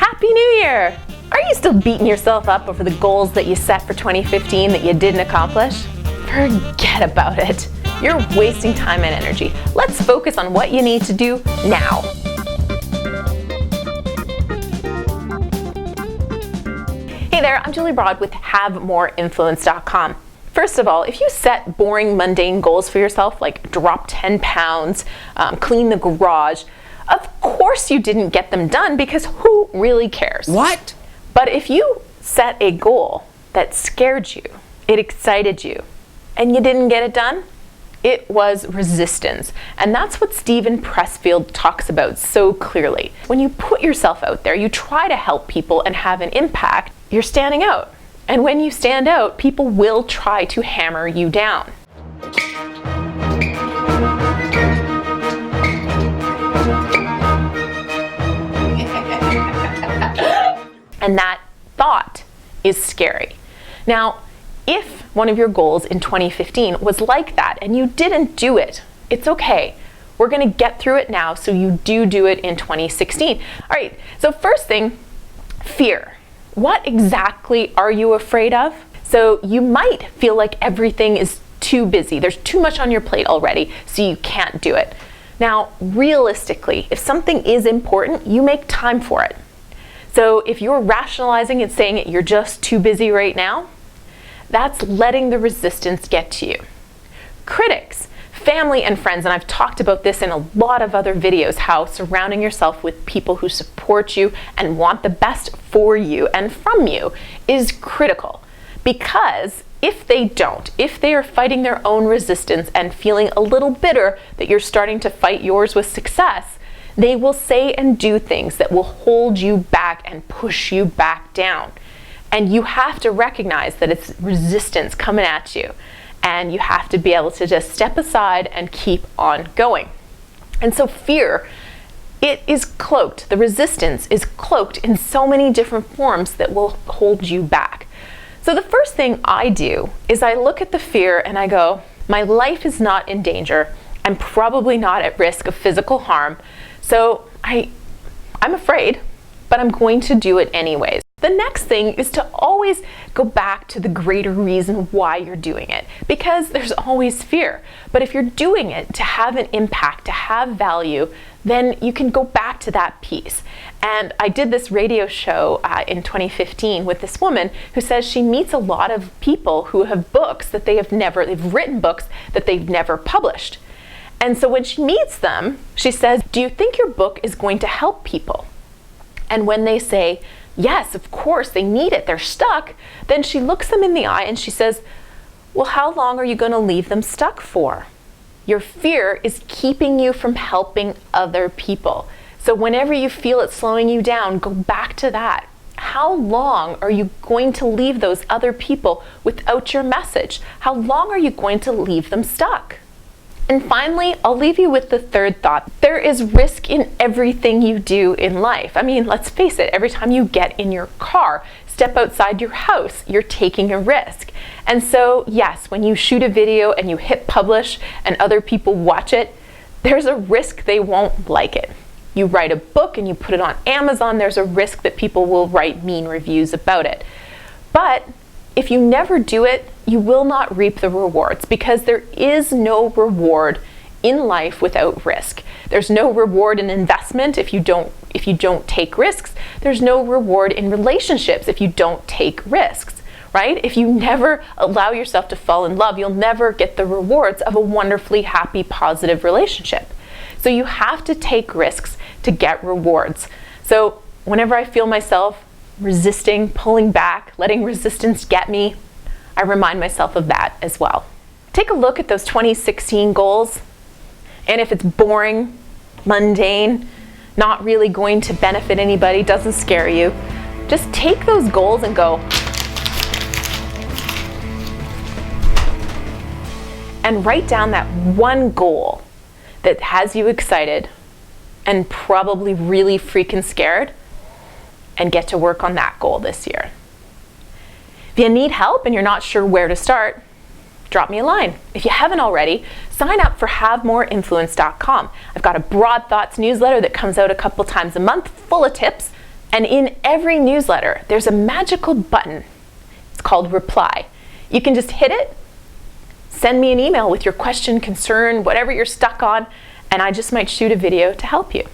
Happy New Year! Are you still beating yourself up over the goals that you set for 2015 that you didn't accomplish? Forget about it. You're wasting time and energy. Let's focus on what you need to do now. Hey there, I'm Julie Broad with HaveMoreInfluence.com. First of all, if you set boring, mundane goals for yourself, like drop 10 pounds, clean the garage, of course you didn't get them done because who really cares? What? But if you set a goal that scared you, it excited you, and you didn't get it done, it was resistance. And that's what Steven Pressfield talks about so clearly. When you put yourself out there, you try to help people and have an impact, you're standing out. And when you stand out, people will try to hammer you down. And that thought is scary. Now, if one of your goals in 2015 was like that and you didn't do it, it's okay. We're gonna get through it now so you do it in 2016. All right, so first thing, fear. What exactly are you afraid of? So you might feel like everything is too busy. There's too much on your plate already, so you can't do it. Now, realistically, if something is important, you make time for it. So if you're rationalizing and saying you're just too busy right now, that's letting the resistance get to you. Critics, family and friends, and I've talked about this in a lot of other videos, how surrounding yourself with people who support you and want the best for you and from you is critical. Because if they don't, if they are fighting their own resistance and feeling a little bitter that you're starting to fight yours with success, they will say and do things that will hold you back and push you back down. And you have to recognize that it's resistance coming at you. And you have to be able to just step aside and keep on going. And so fear, it is cloaked. The resistance is cloaked in so many different forms that will hold you back. So the first thing I do is I look at the fear and I go, my life is not in danger. I'm probably not at risk of physical harm. So I'm afraid, but I'm going to do it anyways. The next thing is to always go back to the greater reason why you're doing it, because there's always fear. But if you're doing it to have an impact, to have value, then you can go back to that piece. And I did this radio show in 2015 with this woman who says she meets a lot of people who have books that they've written books that they've never published. And so when she meets them, she says, do you think your book is going to help people? And when they say, yes, of course, they need it, they're stuck, then she looks them in the eye and she says, well, how long are you going to leave them stuck for? Your fear is keeping you from helping other people. So whenever you feel it slowing you down, go back to that. How long are you going to leave those other people without your message? How long are you going to leave them stuck? And finally, I'll leave you with the third thought. There is risk in everything you do in life. I mean, let's face it, every time you get in your car, step outside your house, you're taking a risk. And so, yes, when you shoot a video and you hit publish and other people watch it, there's a risk they won't like it. You write a book and you put it on Amazon, there's a risk that people will write mean reviews about it. But if you never do it, you will not reap the rewards, because there is no reward in life without risk. There's no reward in investment if you don't take risks. There's no reward in relationships if you don't take risks, right? If you never allow yourself to fall in love, you'll never get the rewards of a wonderfully happy, positive relationship. So you have to take risks to get rewards. So whenever I feel myself resisting, pulling back, letting resistance get me, I remind myself of that as well. Take a look at those 2016 goals, and if it's boring, mundane, not really going to benefit anybody, doesn't scare you, just take those goals and go, and write down that one goal that has you excited and probably really freaking scared, and get to work on that goal this year. If you need help and you're not sure where to start, drop me a line. If you haven't already, sign up for HaveMoreInfluence.com. I've got a Broad Thoughts newsletter that comes out a couple times a month full of tips, And in every newsletter, there's a magical button. It's called reply. You can just hit it, send me an email with your question, concern, whatever you're stuck on, and I just might shoot a video to help you.